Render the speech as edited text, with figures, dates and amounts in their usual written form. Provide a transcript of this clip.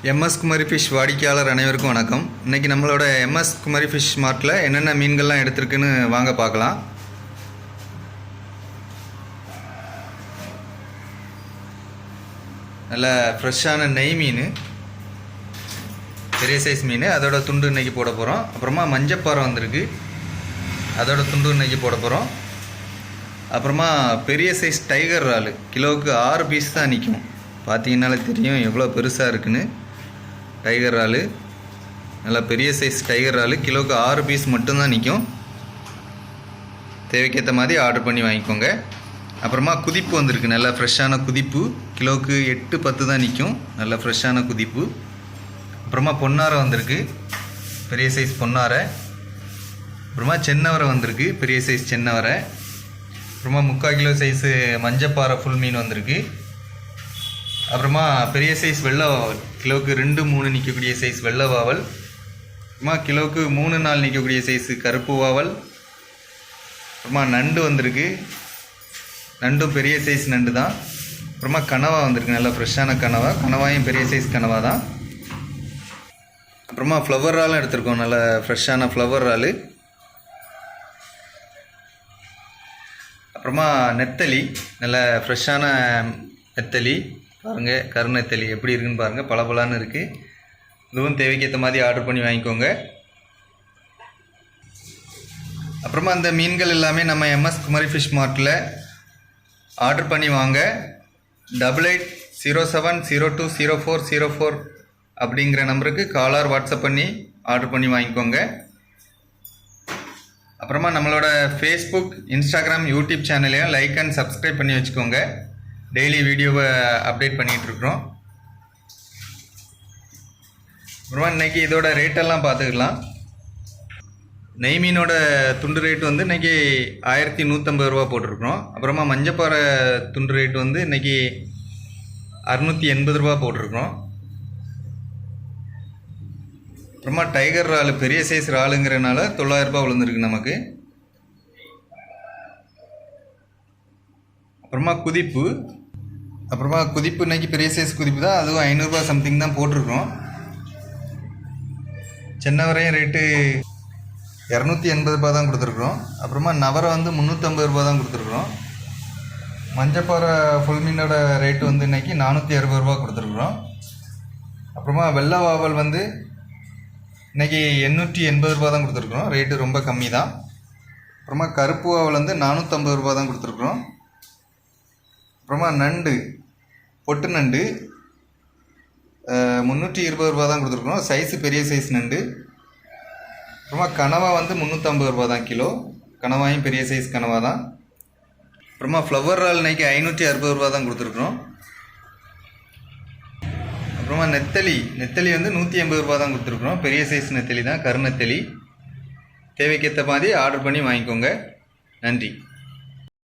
MS Kumari fish வாடிக்கையாளர் அனைவருக்கும் வணக்கம். இன்றைக்கி நம்மளோட எம்எஸ் குமரி ஃபிஷ் மார்ட்டில் என்னென்ன மீன்கள்லாம் எடுத்திருக்குன்னு வாங்க பார்க்கலாம். நல்ல ஃப்ரெஷ்ஷான நெய் மீன், பெரிய சைஸ் மீன், அதோட துண்டு இன்றைக்கி போட போகிறோம். அப்புறமா மஞ்சப்பாறை வந்திருக்கு, அதோட துண்டு இன்றைக்கி போட போகிறோம். அப்புறமா பெரிய சைஸ் டைகர் இறால் கிலோவுக்கு 6 பீஸ் தான் நிற்கும். பார்த்தீங்கன்னாலே தெரியும் எவ்வளோ பெருசாக இருக்குன்னு. டைகர் இறால் நல்லா பெரிய சைஸ் டைகர் இறால் கிலோவுக்கு 6 பீஸ் மட்டும்தான் நிற்கும். தேவைக்கேற்ற மாதிரி ஆர்டர் பண்ணி வாங்கிக்கோங்க. அப்புறமா குதிப்பு வந்திருக்கு, நல்லா ஃப்ரெஷ்ஷான குதிப்பு, கிலோவுக்கு 8-10 தான் நிற்கும். நல்லா ஃப்ரெஷ்ஷான குதிப்பு. அப்புறமா பொன்னாரை வந்திருக்கு, பெரிய சைஸ் பொன்னாரை. அப்புறமா சென்னவரை வந்திருக்கு, பெரிய சைஸ் சென்னவரை. அப்புறமா 3/4 கிலோ சைஸு மஞ்சப்பாறை ஃபுல் மீன் வந்திருக்கு. அப்புறமா பெரிய சைஸ் வெள்ளை வாவல், கிலோவுக்கு 2-3 நிற்கக்கூடிய சைஸ் வெள்ளை வாவல். அப்புறமா கிலோவுக்கு 3-4 நிற்கக்கூடிய சைஸு கருப்பு வாவல். அப்புறமா நண்டு வந்திருக்கு, நண்டும் பெரிய சைஸ் நண்டு தான். அப்புறமா கனவா வந்திருக்கு, நல்லா ஃப்ரெஷ்ஷான கனவா, கனவாயும் பெரிய சைஸ் கனவா தான். அப்புறமா ஃப்ளவர் இறாலும் எடுத்திருக்கோம், நல்ல ஃப்ரெஷ்ஷான ஃப்ளவர் இறால். அப்புறமா நெத்தலி, நல்ல ஃப்ரெஷ்ஷான நெத்தலி பாருங்கள், கருநெத்தலி எப்படி இருக்குன்னு பாருங்கள், பளபளன்னு இருக்குது. இதுவும் தேவைக்கேற்ற மாதிரி ஆர்டர் பண்ணி வாங்கிக்கோங்க. அப்புறமா அந்த மீன்கள் எல்லாமே நம்ம எம்எஸ் குமரி ஃபிஷ் மார்ட்டில் ஆர்டர் பண்ணி வாங்க. 8807020404 அப்படிங்கிற நம்பருக்கு காலர் வாட்ஸ்அப் பண்ணி ஆர்டர் பண்ணி வாங்கிக்கோங்க. அப்புறமா நம்மளோட ஃபேஸ்புக், இன்ஸ்டாகிராம், யூடியூப் சேனலையும் லைக் அண்ட் சப்ஸ்கிரைப் பண்ணி வச்சுக்கோங்க. டெய்லி வீடியோவை அப்டேட் பண்ணிகிட்ருக்குறோம். அப்புறமா இன்றைக்கி இதோட ரேட்டெல்லாம் பார்த்துக்கலாம். நெய் மீனோட துண்டு ரேட் வந்து இன்றைக்கி 1150 ரூபா போட்டிருக்கிறோம். அப்புறமா மஞ்சப்பாறை துண்டு ரேட் வந்து இன்றைக்கி 680 ரூபா போட்டிருக்கிறோம். அப்புறமா டைகர் இறால் பெரிய சைஸ் இறாலுங்கிறனால 900 ரூபா விழுந்துருக்கு நமக்கு. அப்புறமா குதிப்பு, இன்றைக்கி பெரிய சைஸ் குதிப்பு தான், அதுவும் 500 ரூபா சம்திங் தான் போட்டிருக்கோம். சின்னவரையும் ரேட்டு 280 ரூபா தான் கொடுத்துருக்குறோம். அப்புறமா நவரை வந்து 350 ரூபா தான் கொடுத்துருக்குறோம். மஞ்சப்பாறை ஃபுல் மீனோட ரேட்டு வந்து இன்றைக்கி 460 ரூபா கொடுத்துருக்குறோம். அப்புறமா வெள்ளை வாவல் வந்து இன்றைக்கி 880 ரூபா தான் கொடுத்துருக்குறோம், ரேட்டு ரொம்ப கம்மி தான். அப்புறமா கருப்பு வாவல் வந்து 450 ரூபா தான் கொடுத்துருக்குறோம். அப்புறமா நண்டு, பொட்டு நண்டு 320 ரூபா தான் கொடுத்துருக்குறோம், சைஸு பெரிய சைஸ் நண்டு. அப்புறமா கனவா வந்து 350 ரூபா தான் கிலோ, கனவாயும் பெரிய சைஸ் கனவா தான். அப்புறமா ஃப்ளவர் இறால் இன்றைக்கி 560 ரூபா தான் கொடுத்துருக்குறோம். அப்புறமா நெத்தலி வந்து 180 ரூபா தான் கொடுத்துருக்குறோம், பெரிய சைஸ் நெத்தலி தான், கருநெத்தலி. தேவைக்கேற்ற மாதிரி ஆர்டர் பண்ணி வாங்கிக்கோங்க. நன்றி.